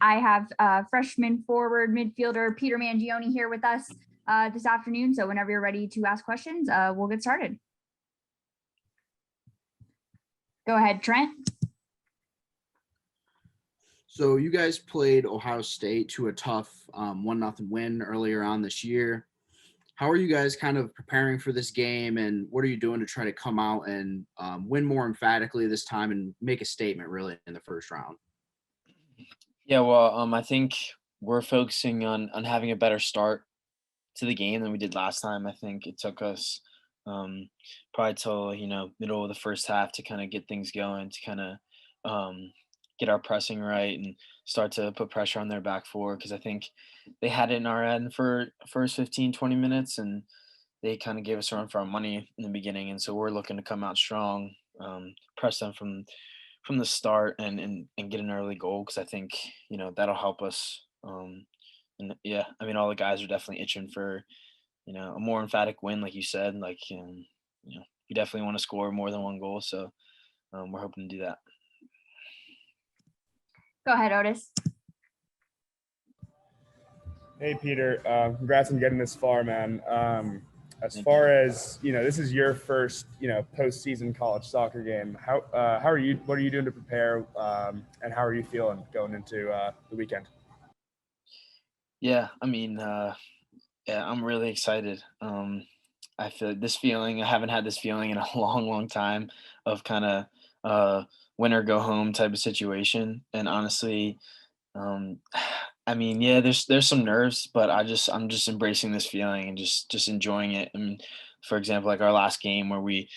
I have freshman forward midfielder Peter Mangione here with us this afternoon. So whenever you're ready to ask questions, we'll get started. Go ahead, Trent. So you guys played Ohio State to a tough 1-0 win earlier on this year. How are you guys kind of preparing for this game, and what are you doing to try to come out and win more emphatically this time and make a statement really in the first round? Yeah, well, I think we're focusing on having a better start to the game than we did last time. I think it took us probably till middle of the first half to kind of get things going, to kind of get our pressing right and start to put pressure on their back four, because I think they had it in our end for first 15, 20 minutes, and they kind of gave us a run for our money in the beginning. And so we're looking to come out strong, press them from the start, and get an early goal, because I think that'll help us. And yeah, I mean, all the guys are definitely itching for a more emphatic win, like you said. Like you definitely want to score more than one goal, so we're hoping to do that. Go ahead, Otis. Hey, Peter. Congrats on getting this far, man. As far as this is your first postseason college soccer game. How are you? What are you doing to prepare? And how are you feeling going into the weekend? Yeah, I mean, yeah, I'm really excited. I feel this feeling. I haven't had this feeling in a long, long time, of kind of win or go home type of situation. And honestly, um, I mean, yeah, there's some nerves, but I'm just embracing this feeling and just enjoying it. And for example, like our last game where we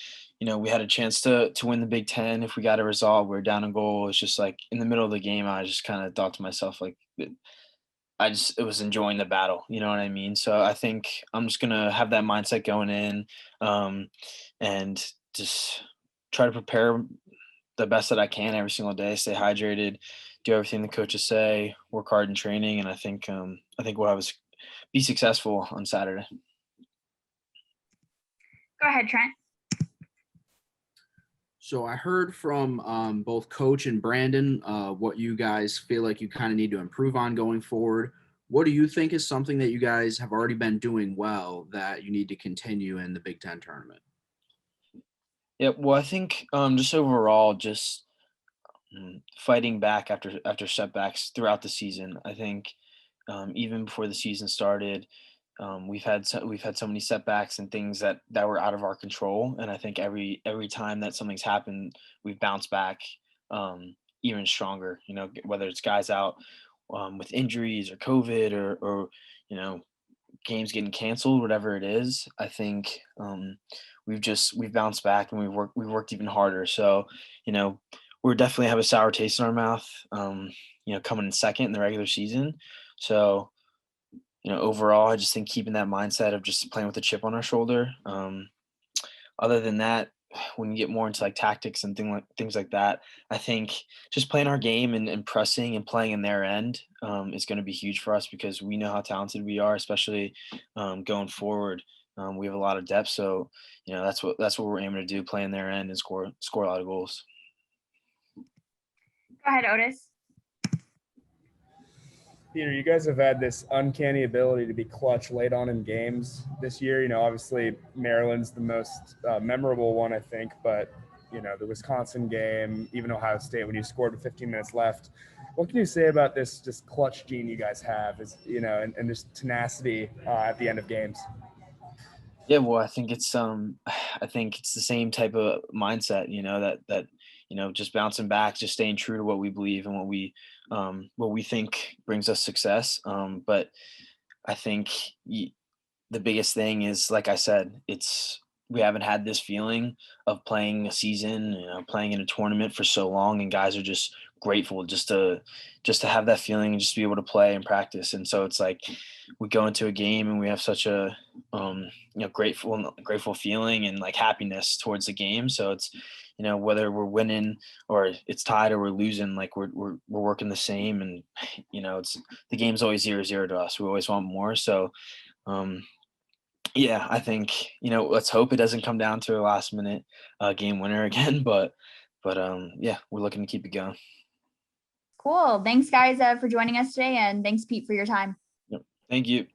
had a chance to win the Big Ten if we got a result. We are down a goal. It's just like in the middle of the game, I just kind of thought to myself, like, it was enjoying the battle. You know what I mean? So I think I'm just gonna have that mindset going in, and just try to prepare the best that I can every single day. Stay hydrated, do everything the coaches say, work hard in training, and I think we'll be successful on Saturday. Go ahead, Trent. So I heard from both Coach and Brandon what you guys feel like you kind of need to improve on going forward. What do you think is something that you guys have already been doing well that you need to continue in the Big Ten tournament? Yeah, well, I think just overall, just fighting back after setbacks throughout the season. I think even before the season started, we've had so many setbacks and things that were out of our control. And I think every time that something's happened, we've bounced back even stronger. Whether it's guys out with injuries or COVID or games getting canceled, whatever it is. I think we've bounced back, and we've worked even harder. So we definitely have a sour taste in our mouth. Coming in second in the regular season. So overall, I just think keeping that mindset of just playing with a chip on our shoulder. Other than that, when you get more into like tactics and things like that, I think just playing our game and pressing and playing in their end is going to be huge for us, because we know how talented we are, especially going forward. We have a lot of depth, so that's what we're aiming to do: play in their end and score a lot of goals. Go ahead, Otis. Peter, you guys have had this uncanny ability to be clutch late on in games this year. Obviously Maryland's the most memorable one, I think, but the Wisconsin game, even Ohio State, when you scored with 15 minutes left. What can you say about this just clutch gene you guys have, and this tenacity at the end of games? Yeah, well, I think it's the same type of mindset, that just bouncing back, just staying true to what we believe and what we think brings us success. But I think the biggest thing is, like I said, we haven't had this feeling of playing a season, playing in a tournament for so long, and guys are just grateful just to have that feeling and just be able to play and practice. And so it's like we go into a game and we have such a grateful feeling and like happiness towards the game. So it's whether we're winning or it's tied or we're losing, like we're working the same. And it's the game's always 0-0 to us. We always want more. So yeah, I think let's hope it doesn't come down to a last minute game winner again. But yeah, we're looking to keep it going. Cool. Thanks, guys, for joining us today. And thanks, Pete, for your time. Thank you.